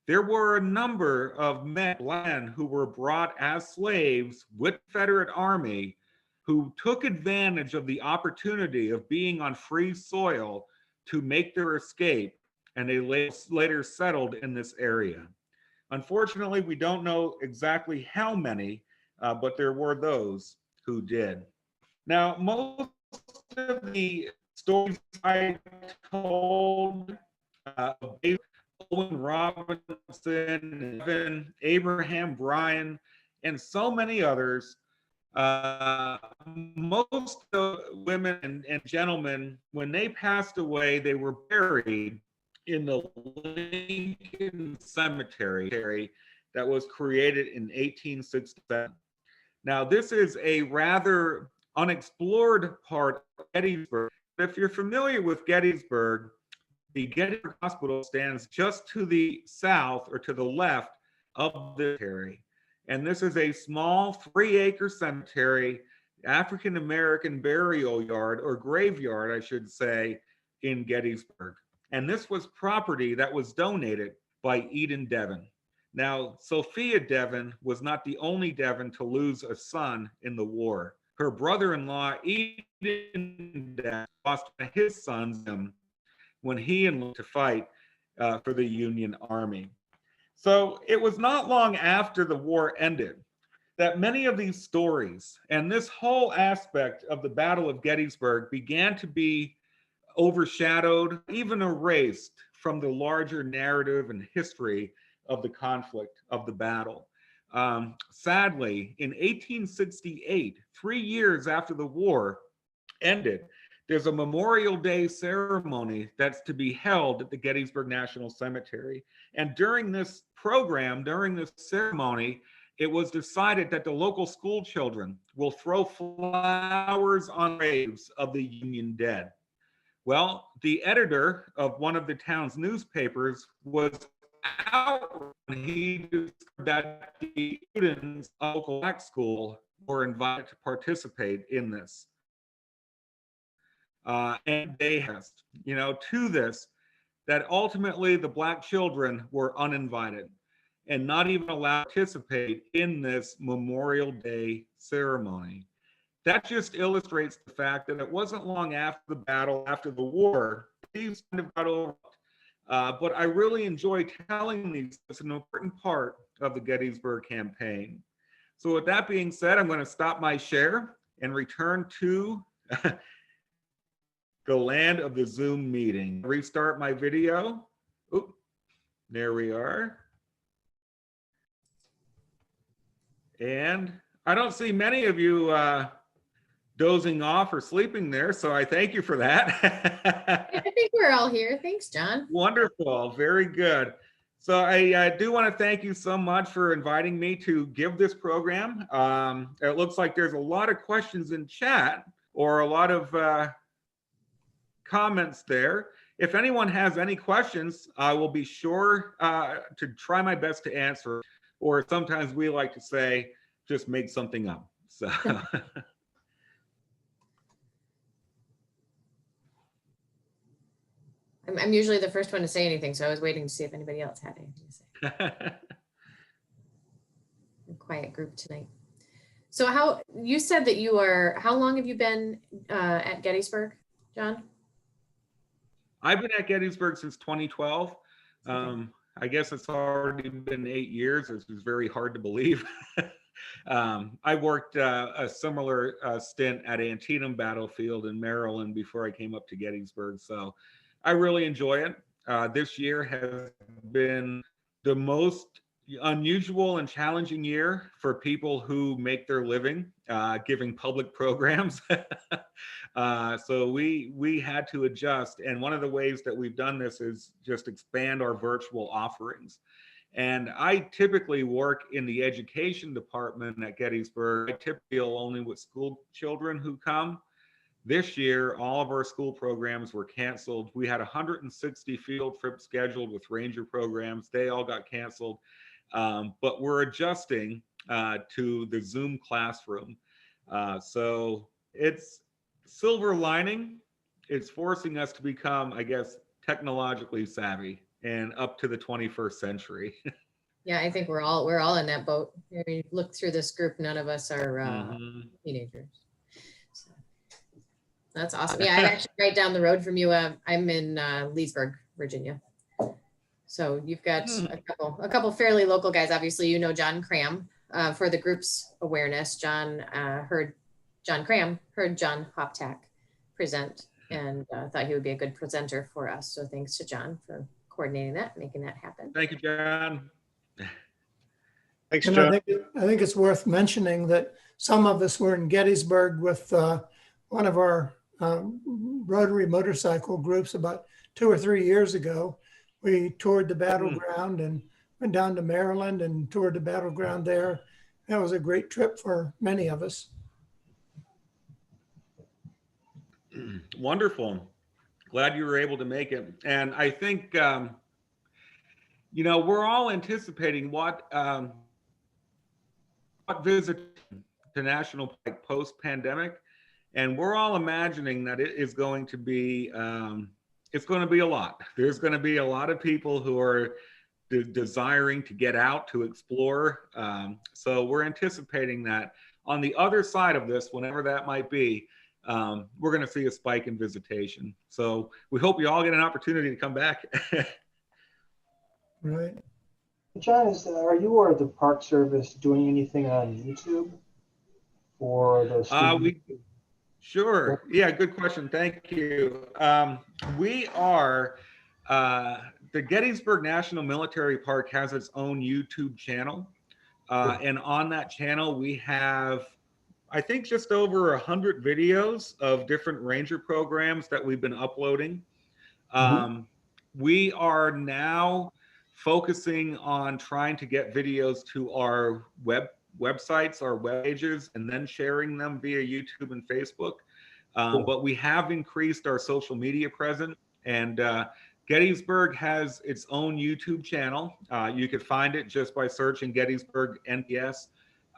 There were a number of men who were brought as slaves with the Confederate Army who took advantage of the opportunity of being on free soil to make their escape, and they later settled in this area. Unfortunately, we don't know exactly how many, but there were those who did. Now, most of the stories I told, Owen Robinson, Evan, Abraham Bryan, and so many others, most of the women and gentlemen, when they passed away, they were buried in the Lincoln Cemetery that was created in 1867. Now, this is a rather unexplored part of Gettysburg. If you're familiar with Gettysburg, the Gettysburg Hospital stands just to the south or to the left of the cemetery. And this is a small 3-acre cemetery, African American burial yard, or graveyard, I should say, in Gettysburg. And this was property that was donated by Eden Devon. Now, Sophia Devon was not the only Devon to lose a son in the war. Her brother-in-law, Eden Devon, lost his sons when he enlisted to fight for the Union Army. So it was not long after the war ended that many of these stories and this whole aspect of the Battle of Gettysburg began to be overshadowed, even erased from the larger narrative and history of the conflict of the battle. Sadly, in 1868, 3 years after the war ended, there's a Memorial Day ceremony that's to be held at the Gettysburg National Cemetery. And during this program, during this ceremony, it was decided that the local school children will throw flowers on graves of the Union dead. Well, the editor of one of the town's newspapers was out when he discovered that the students of the local black school were invited to participate in this. And they has, to this, that ultimately the black children were uninvited and not even allowed to participate in this Memorial Day ceremony. That just illustrates the fact that it wasn't long after the battle, after the war, these kind of got over. But I really enjoy telling these. It's an important part of the Gettysburg campaign. So with that being said, I'm going to stop my share and return to the land of the Zoom meeting. Restart my video. Oop, there we are. And I don't see many of you dozing off or sleeping there, so I thank you for that. I think we're all here. Thanks, John. Wonderful, very good. So I do want to thank you so much for inviting me to give this program. It looks like there's a lot of questions in chat or a lot of comments there. If anyone has any questions, I will be sure to try my best to answer, or sometimes we like to say, just make something up. So. I'm usually the first one to say anything, so I was waiting to see if anybody else had anything to say. A quiet group tonight. So you said that how long have you been at Gettysburg, John? I've been at Gettysburg since 2012. I guess it's already been 8 years. This is very hard to believe. I worked a similar stint at Antietam Battlefield in Maryland before I came up to Gettysburg. So I really enjoy it. This year has been the most unusual and challenging year for people who make their living giving public programs. So we had to adjust. And one of the ways that we've done this is just expand our virtual offerings. And I typically work in the education department at Gettysburg. I typically deal only with school children who come. This year, all of our school programs were canceled. We had 160 field trips scheduled with ranger programs. They all got canceled. But we're adjusting to the Zoom classroom. So it's silver lining. It's forcing us to become, I guess, technologically savvy and up to the 21st century. Yeah, I think we're all in that boat. You look through this group, none of us are teenagers. So, that's awesome. Yeah, I'm actually right down the road from you. I'm in Leesburg, Virginia. So you've got a couple fairly local guys. Obviously, you know John Cram for the group's awareness. John Cram heard John Hoptak present and thought he would be a good presenter for us. So thanks to John for coordinating that, making that happen. Thank you, John. Thanks, And John. I think it's worth mentioning that some of us were in Gettysburg with one of our Rotary motorcycle groups about 2 or 3 years ago. We toured the battleground and went down to Maryland and toured the battleground there. That was a great trip for many of us. Wonderful. Glad you were able to make it. And I think, we're all anticipating what visit to National Park post-pandemic. And we're all imagining that it is going to be it's going to be a lot. There's going to be a lot of people who are desiring to get out to explore. So we're anticipating that on the other side of this, whenever that might be, we're going to see a spike in visitation. So we hope you all get an opportunity to come back. Right. John, are you or the Park Service doing anything on YouTube for the Sure. Yeah, good question. Thank you. We are, the Gettysburg National Military Park has its own YouTube channel. And on that channel, we have, I think, just over 100 videos of different ranger programs that we've been uploading. We are now focusing on trying to get videos to our websites, our web pages, and then sharing them via YouTube and Facebook. But we have increased our social media presence, and Gettysburg has its own YouTube channel. You could find it just by searching Gettysburg NPS.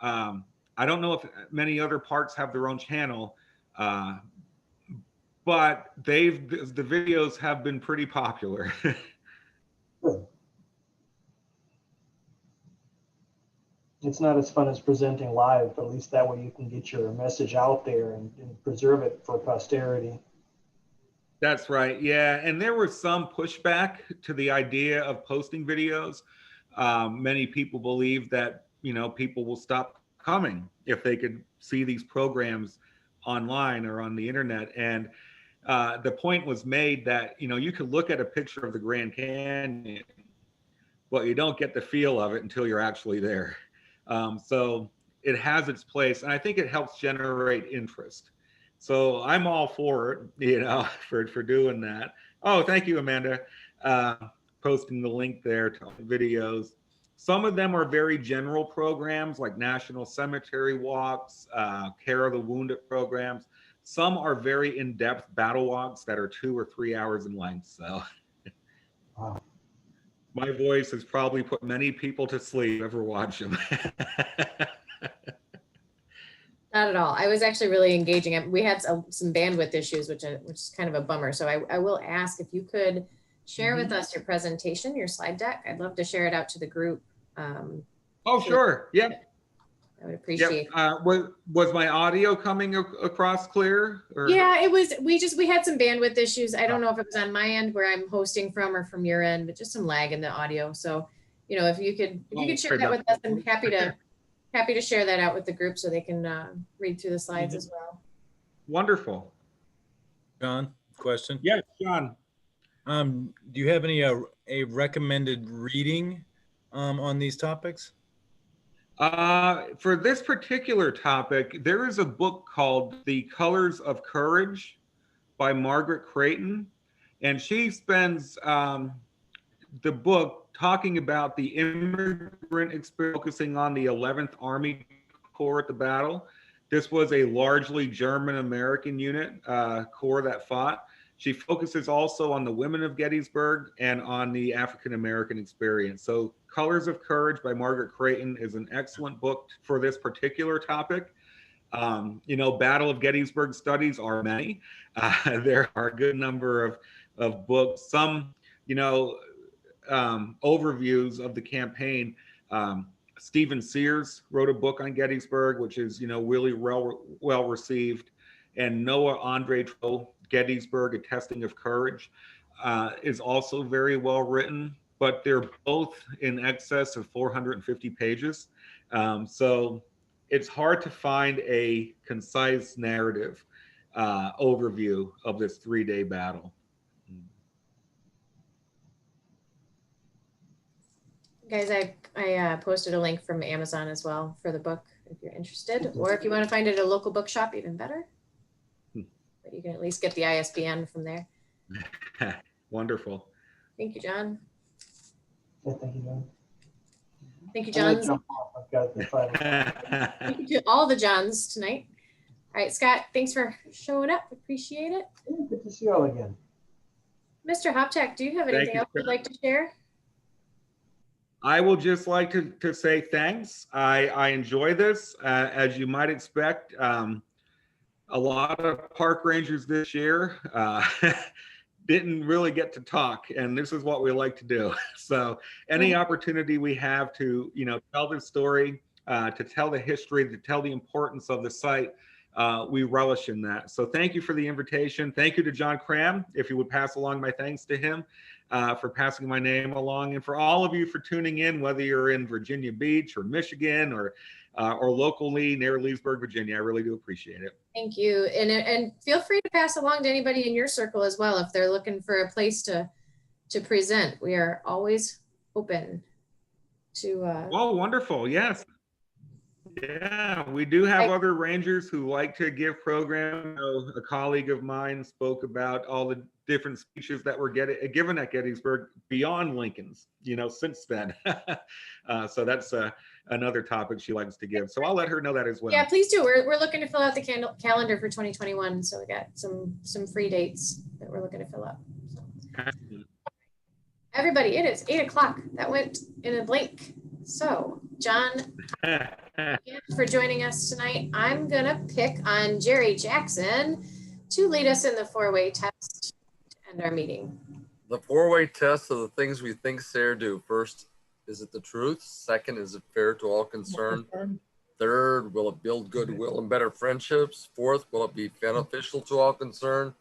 I don't know if many other parks have their own channel, but the videos have been pretty popular. Good. It's not as fun as presenting live, but at least that way you can get your message out there and preserve it for posterity. That's right. Yeah. And there was some pushback to the idea of posting videos. Many people believe that, people will stop coming if they could see these programs online or on the internet. And the point was made that, you could look at a picture of the Grand Canyon, but you don't get the feel of it until you're actually there. So it has its place, and I think it helps generate interest. So I'm all for it, for doing that. Oh, thank you, Amanda, posting the link there to videos. Some of them are very general programs like National Cemetery walks, Care of the Wounded programs. Some are very in-depth battle walks that are 2 or 3 hours in length. So Wow. My voice has probably put many people to sleep ever watch them. Not at all. I was actually really engaging. We had some bandwidth issues, which is kind of a bummer. So I will ask if you could share with us your presentation, your slide deck. I'd love to share it out to the group. Oh, sure. Yeah. I would appreciate. Was my audio coming across clear? Or? Yeah, it was. We had some bandwidth issues. I don't know if it was on my end where I'm hosting from or from your end, but just some lag in the audio. So, if you could share that with us, I'm happy to share that out with the group so they can read through the slides as well. Wonderful. John, question? Yes, John. Do you have any a recommended reading on these topics? For this particular topic, there is a book called The Colors of Courage by Margaret Creighton, and she spends the book talking about the immigrant experience, focusing on the 11th Army Corps at the battle. This was a largely German-American unit, corps that fought. She focuses also on the women of Gettysburg and on the African-American experience. So Colors of Courage by Margaret Creighton is an excellent book for this particular topic. Battle of Gettysburg studies are many. There are a good number of books, some, overviews of the campaign. Stephen Sears wrote a book on Gettysburg, which is, really well received. And Noah Andre Tro, Gettysburg, A Testing of Courage, is also very well written, but they're both in excess of 450 pages. So it's hard to find a concise narrative overview of this 3-day battle. Guys, I posted a link from Amazon as well for the book if you're interested, or if you want to find it at a local bookshop, even better. But you can at least get the ISBN from there. Wonderful. Thank you, John. Yeah, thank you, John. Thank you, I'm gonna Johns. jump off. I've got the 5 o'clock. Thank you to all the Johns tonight. All right, Scott, thanks for showing up. Appreciate it. Yeah, good to see you all again. Mr. Hoptak, do you have anything else you'd like to share? I will just like to say thanks. I enjoy this. As you might expect, a lot of park rangers this year didn't really get to talk, and this is what we like to do. So any opportunity we have to, tell the story, to tell the history, to tell the importance of the site, we relish in that. So thank you for the invitation. Thank you to John Cram, if you would pass along my thanks to him for passing my name along, and for all of you for tuning in, whether you're in Virginia Beach or Michigan or locally near Leesburg, Virginia. I really do appreciate it. Thank you. And feel free to pass along to anybody in your circle as well if they're looking for a place to present. We are always open to Oh, wonderful. Yes. Yeah, we do have other rangers who like to give programs. A colleague of mine spoke about all the different speeches that were given at Gettysburg beyond Lincoln's, since then. So that's another topic she likes to give. So I'll let her know that as well. Yeah, please do. We're looking to fill out the calendar for 2021. So we got some free dates that we're looking to fill up. So. Everybody, it is 8 o'clock. That went in a blink. So John, for joining us tonight. I'm gonna pick on Jerry Jackson to lead us in the four-way test to end our meeting. The four-way test of the things we think say or do. First, is it the truth? Second, is it fair to all concerned? Third, will it build goodwill and better friendships? Fourth, will it be beneficial to all concerned?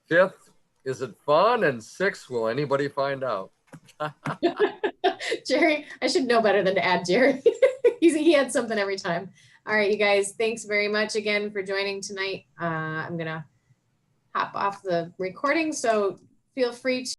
Fifth, is it fun? And sixth, will anybody find out? Jerry, I should know better than to add Jerry. He had something every time. All right, you guys, thanks very much again for joining tonight. I'm gonna hop off the recording, so feel free to